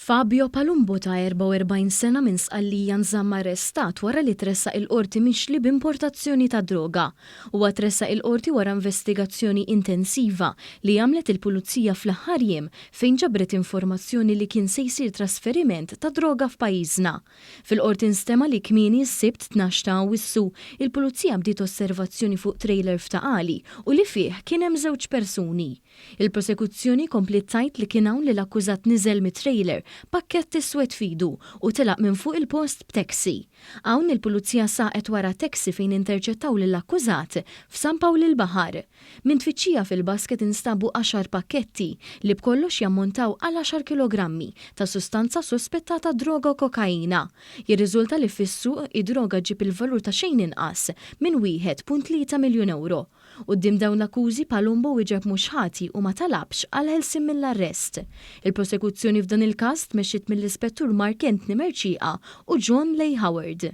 Fabio Palumbo ta' 44 sena minn Sqallija nżamm arrestat wara li tressaq il-qorti mixli b'importazzjoni ta' droga. Huwa tressaq il-qorti wara investigazzjoni intensiva li għamlet il-pulizija fl-aħħar jiem fejn ġabret informazzjoni li kien se jsir trasferiment ta' droga f'pajjiżna. Fil-qorti nstema li kmieni s-sibt 12 ta' Awwissu il-pulizija bdiet osservazzjoni fuq trailer f'Taqali u li fih kien hemm żewġ persuni. Il-prosekuzzjoni komplet tajt li kien hawn li l-akkużat niżel mit-trailer pakket iswed fidu u telaq minn fuq il-post b'taxi. Hawn il-pulizija saqet wara taxi fejn interċettaw lill-akkużat f'San Pawl il-Baħar. Minn tfittxija fil-basket instabu 10 pakketti li bkollox jammontaw għal 10 kilogrammi ta' sustanza sospettata droga u kokaina. Jirriżulta li fis-suq id-droga ġib il-valur ta' xejn inqas minn 1.3 miljun euro. Quddiem dawn l-akkużi Palumbo wieġeb mhux ħati u ma talabx għal ħelsien mill-arrest. Il-prosekuzzjoni f'dan il-każ tmexxiet mill-Ispettur Mark Kentni Merċieqa u John Lay Howard.